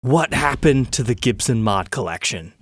What happened to the Gibson mod collection?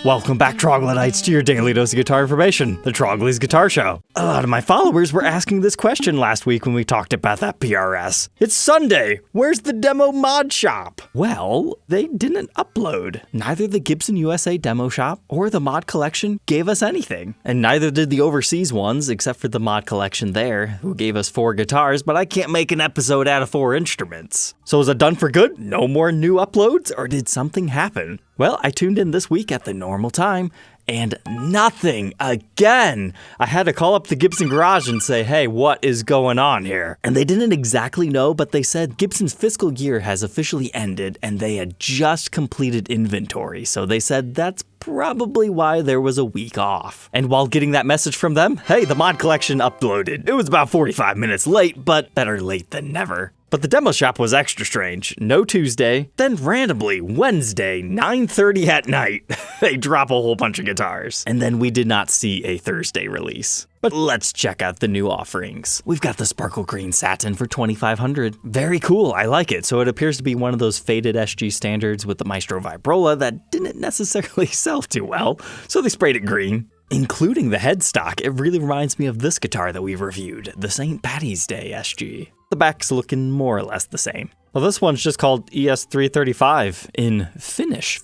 Welcome back, Troglodytes, to your daily dose of guitar information, the Trogly's Guitar Show. A lot of my followers were asking this question last week when we talked about that PRS. It's Sunday, where's the demo mod shop? Well, they didn't upload. Neither the Gibson USA demo shop or the mod collection gave us anything. And neither did the overseas ones, except for the mod collection there, who gave us 4 guitars, but I can't make an episode out of 4 instruments. So is it done for good? No more new uploads? Or did something happen? Well, I tuned in this week at the normal time, and nothing again. I had to call up the Gibson garage and say, hey, what is going on here? And they didn't exactly know, but they said Gibson's fiscal year has officially ended, and they had just completed inventory. So they said that's probably why there was a week off. And while getting that message from them, hey, the mod collection uploaded. It was about 45 minutes late, but better late than never. But the demo shop was extra strange. No Tuesday, then randomly Wednesday, 9:30 at night, they drop a whole bunch of guitars. And then we did not see a Thursday release. But let's check out the new offerings. We've got the Sparkle Green Satin for $2,500. Very cool, I like it. So it appears to be one of those faded SG standards with the Maestro Vibrola that didn't necessarily sell too well, so they sprayed it green. Including the headstock, it really reminds me of this guitar that we reviewed, the St. Patty's Day SG. The back's looking more or less the same. Well, this one's just called ES335 in finish.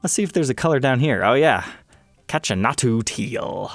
Let's see if there's a color down here. Oh yeah, Kachanatu Teal.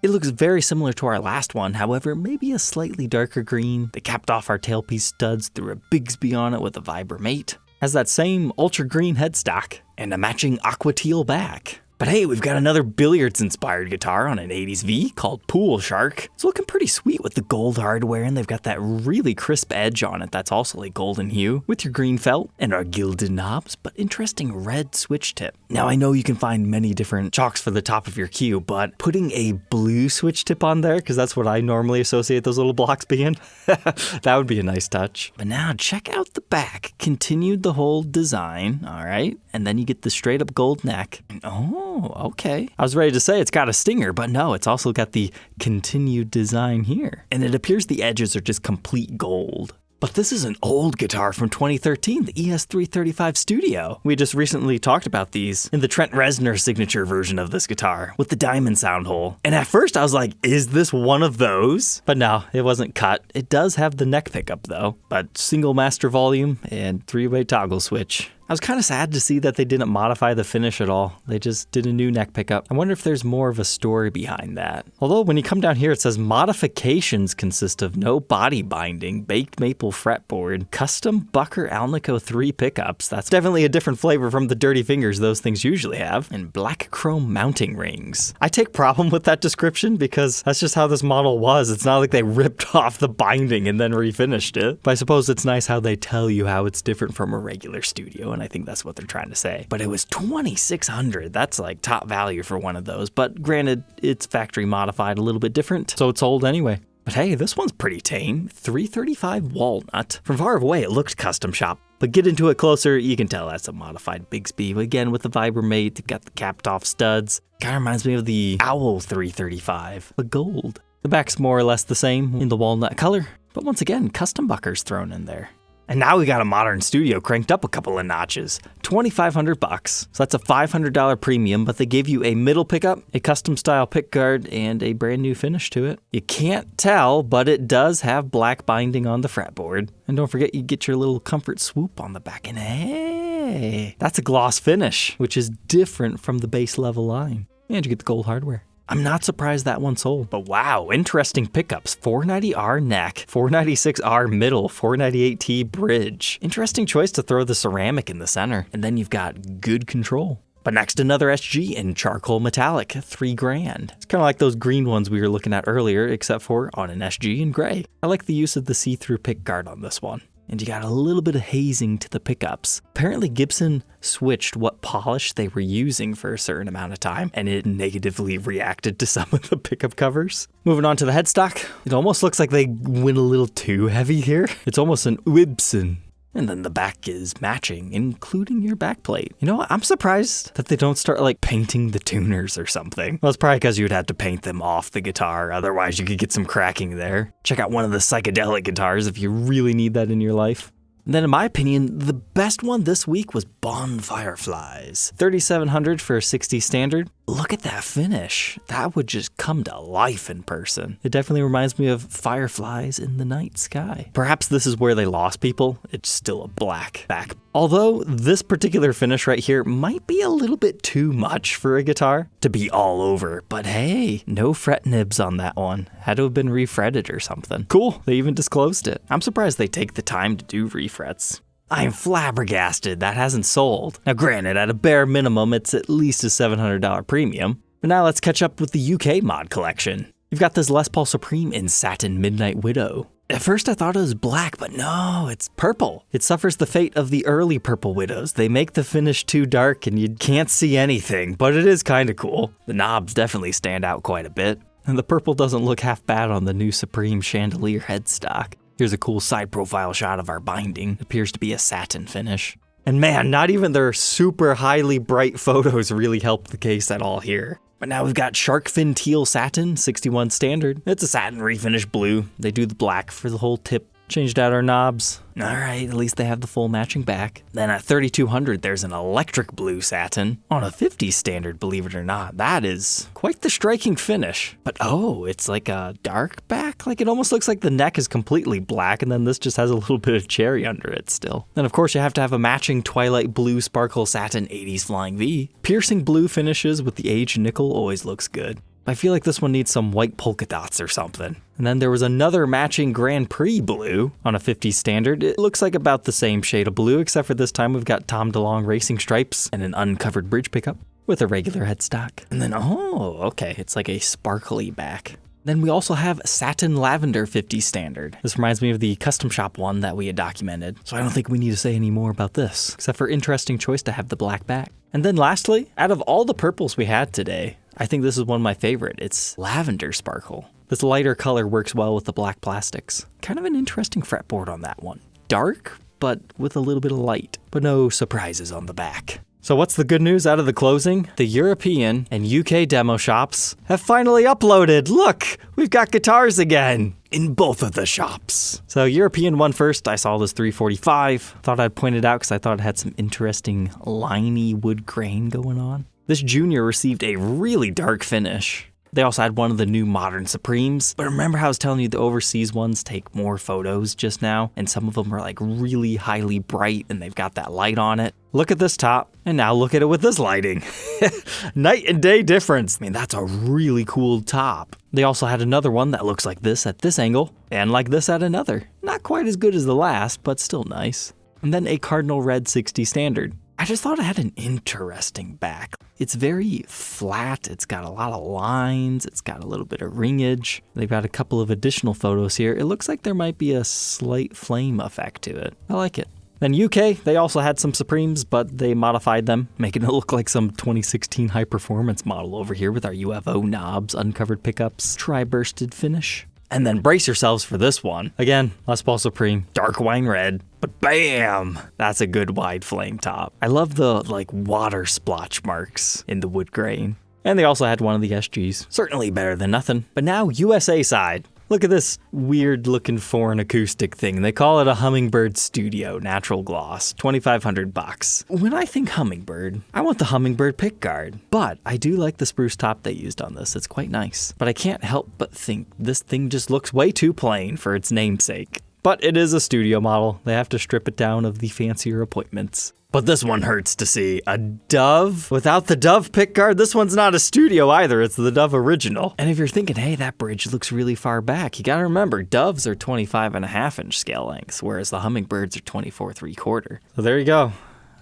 It looks very similar to our last one, however, maybe a slightly darker green. They capped off our tailpiece studs, threw a Bigsby on it with a Vibramate. Has that same ultra green headstock and a matching aqua teal back. But hey, we've got another billiards-inspired guitar on an 80s V called Pool Shark. It's looking pretty sweet with the gold hardware, and they've got that really crisp edge on it that's also a golden hue, with your green felt and our gilded knobs, but interesting red switch tip. Now, I know you can find many different chocks for the top of your cue, but putting a blue switch tip on there, because that's what I normally associate those little blocks being, that would be a nice touch. But now, check out the back. Continued the whole design, all right? And then you get the straight-up gold neck. Oh, okay. I was ready to say it's got a stinger, but no, it's also got the continued design here. And it appears the edges are just complete gold. But this is an old guitar from 2013, the ES335 Studio. We just recently talked about these in the Trent Reznor signature version of this guitar with the diamond sound hole. And at first I was like, is this one of those? But no, it wasn't cut. It does have the neck pickup though, but single master volume and 3-way toggle switch. I was kind of sad to see that they didn't modify the finish at all. They just did a new neck pickup. I wonder if there's more of a story behind that. Although when you come down here, it says modifications consist of no body binding, baked maple fretboard, custom Bucker Alnico 3 pickups. That's definitely a different flavor from the dirty fingers those things usually have, and black chrome mounting rings. I take problem with that description because that's just how this model was. It's not like they ripped off the binding and then refinished it. But I suppose it's nice how they tell you how it's different from a regular studio. And I think that's what they're trying to say. But it was $2,600. That's like top value for one of those. But granted, it's factory modified a little bit different, so it's old anyway. But hey, this one's pretty tame. 335 walnut. From far away, it looked custom shop. But get into it closer, you can tell that's a modified Bigsby. Again, with the Vibramate, got the capped off studs. Kind of reminds me of the Owl 335, but gold. The back's more or less the same in the walnut color. But once again, custom buckers thrown in there. And now we got a modern studio cranked up a couple of notches. $2,500. So that's a $500 premium, but they gave you a middle pickup, a custom style pickguard, and a brand new finish to it. You can't tell, but it does have black binding on the fretboard. And don't forget you get your little comfort swoop on the back. And hey, that's a gloss finish, which is different from the base level line. And you get the gold hardware. I'm not surprised that one sold, but wow, interesting pickups. 490R neck, 496R middle, 498T bridge. Interesting choice to throw the ceramic in the center, and then you've got good control. But next, another SG in charcoal metallic, $3,000. It's kind of like those green ones we were looking at earlier, except for on an SG in gray. I like the use of the see-through pickguard on this one. And you got a little bit of hazing to the pickups. Apparently Gibson switched what polish they were using for a certain amount of time, and it negatively reacted to some of the pickup covers. Moving on to the headstock, it almost looks like they went a little too heavy here. It's almost an Gibson. And then the back is matching, including your backplate. You know what? I'm surprised that they don't start like painting the tuners or something. Well, it's probably because you'd have to paint them off the guitar. Otherwise, you could get some cracking there. Check out one of the psychedelic guitars if you really need that in your life. And then in my opinion, the best one this week was Bonfire Flies. $3,700 for a 60 standard. Look at that finish. That would just come to life in person. It definitely reminds me of fireflies in the night sky. Perhaps this is where they lost people. It's still a black back. Although this particular finish right here might be a little bit too much for a guitar to be all over. But hey, no fret nibs on that one. Had to have been refretted or something. Cool, they even disclosed it. I'm surprised they take the time to do refrets. I'm flabbergasted that hasn't sold. Now granted, at a bare minimum, it's at least a $700 premium. But now let's catch up with the UK mod collection. You've got this Les Paul Supreme in satin Midnight Widow. At first I thought it was black, but no, it's purple. It suffers the fate of the early Purple Widows. They make the finish too dark and you can't see anything, but it is kinda cool. The knobs definitely stand out quite a bit. And the purple doesn't look half bad on the new Supreme chandelier headstock. Here's a cool side profile shot of our binding. It appears to be a satin finish. And man, not even their super highly bright photos really help the case at all here. But now we've got Shark Fin Teal Satin, 61 standard. It's a satin refinish blue. They do the black for the whole tip. Changed out our knobs. All right, at least they have the full matching back. Then at $3,200, there's an electric blue satin on a 50 standard, believe it or not. That is quite the striking finish. But oh, it's like a dark back. Like it almost looks like the neck is completely black and then this just has a little bit of cherry under it still. Then of course you have to have a matching twilight blue sparkle satin 80s Flying V. Piercing blue finishes with the aged nickel always looks good. I feel like this one needs some white polka dots or something. And then there was another matching Grand Prix blue on a 50 standard. It looks like about the same shade of blue, except for this time we've got Tom DeLonge racing stripes and an uncovered bridge pickup with a regular headstock. And then, oh, okay, it's like a sparkly back. Then we also have Satin Lavender 50 standard. This reminds me of the custom shop one that we had documented, so I don't think we need to say any more about this, except for interesting choice to have the black back. And then lastly, out of all the purples we had today, I think this is one of my favorite. It's Lavender Sparkle. This lighter color works well with the black plastics. Kind of an interesting fretboard on that one. Dark, but with a little bit of light, but no surprises on the back. So what's the good news out of the closing? The European and UK demo shops have finally uploaded. Look, we've got guitars again in both of the shops. So European one first, I saw this 345. Thought I'd point it out because I thought it had some interesting liney wood grain going on. This Junior received a really dark finish. They also had one of the new modern Supremes, but remember how I was telling you the overseas ones take more photos just now, and some of them are like really highly bright and they've got that light on it. Look at this top, and now look at it with this lighting. Night and day difference. I mean, that's a really cool top. They also had another one that looks like this at this angle, and like this at another. Not quite as good as the last, but still nice. And then a Cardinal Red 60 standard. I just thought it had an interesting back. It's very flat, it's got a lot of lines, it's got a little bit of ringage. They've got a couple of additional photos here. It looks like there might be a slight flame effect to it. I like it. Then UK, they also had some Supremes, but they modified them, making it look like some 2016 high-performance model over here with our UFO knobs, uncovered pickups, tri-bursted finish. And then brace yourselves for this one. Again, Les Paul Supreme, dark wine red, but bam! That's a good wide flame top. I love the like water splotch marks in the wood grain. And they also had one of the SGs. Certainly better than nothing. But now USA side. Look at this weird looking foreign acoustic thing. They call it a Hummingbird Studio Natural Gloss, $2,500. When I think Hummingbird, I want the Hummingbird pickguard. But I do like the spruce top they used on this. It's quite nice. But I can't help but think this thing just looks way too plain for its namesake. But it is a studio model. They have to strip it down of the fancier appointments. But this one hurts to see. A Dove? Without the Dove pickguard, this one's not a studio either. It's the Dove original. And if you're thinking, hey, that bridge looks really far back, you gotta remember, Doves are 25.5-inch scale lengths, whereas the Hummingbirds are 24.75. So there you go.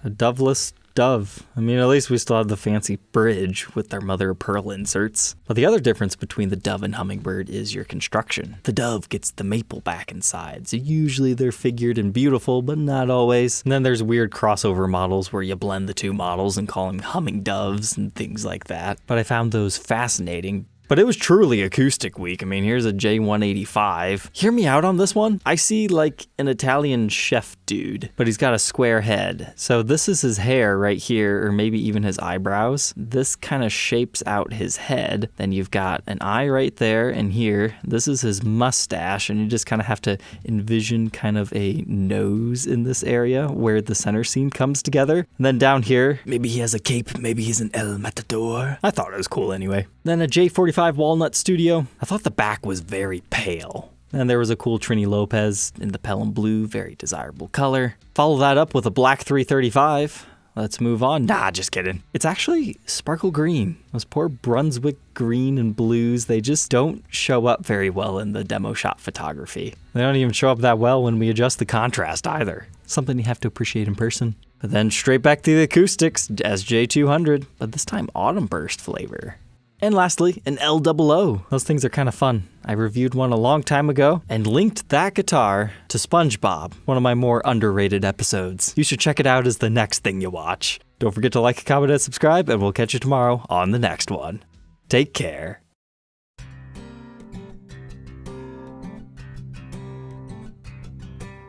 A Doveless Dove. I mean, at least we still have the fancy bridge with their mother of pearl inserts. But the other difference between the Dove and Hummingbird is your construction. The Dove gets the maple back and sides. So usually they're figured and beautiful, but not always. And then there's weird crossover models where you blend the two models and call them Humming Doves and things like that. But I found those fascinating. But it was truly acoustic week. I mean, here's a J185. Hear me out on this one. I see like an Italian chef dude, but he's got a square head. So this is his hair right here, or maybe even his eyebrows. This kind of shapes out his head. Then you've got an eye right there and here. This is his mustache, and you just kind of have to envision kind of a nose in this area where the center scene comes together. And then down here, maybe he has a cape, maybe he's an El Matador. I thought it was cool anyway. Then a J45 Walnut Studio. I thought the back was very pale. And there was a cool Trini Lopez in the Pelham Blue, very desirable color. Follow that up with a black 335. Let's move on. Nah, just kidding. It's actually sparkle green. Those poor Brunswick green and blues, they just don't show up very well in the demo shot photography. They don't even show up that well when we adjust the contrast either. Something you have to appreciate in person. But then straight back to the acoustics as J200, but this time autumn burst flavor. And lastly, an LOO. Those things are kind of fun. I reviewed one a long time ago and linked that guitar to SpongeBob, one of my more underrated episodes. You should check it out as the next thing you watch. Don't forget to like, comment, and subscribe, and we'll catch you tomorrow on the next one. Take care.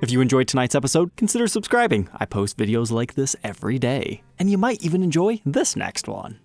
If you enjoyed tonight's episode, consider subscribing. I post videos like this every day. And you might even enjoy this next one.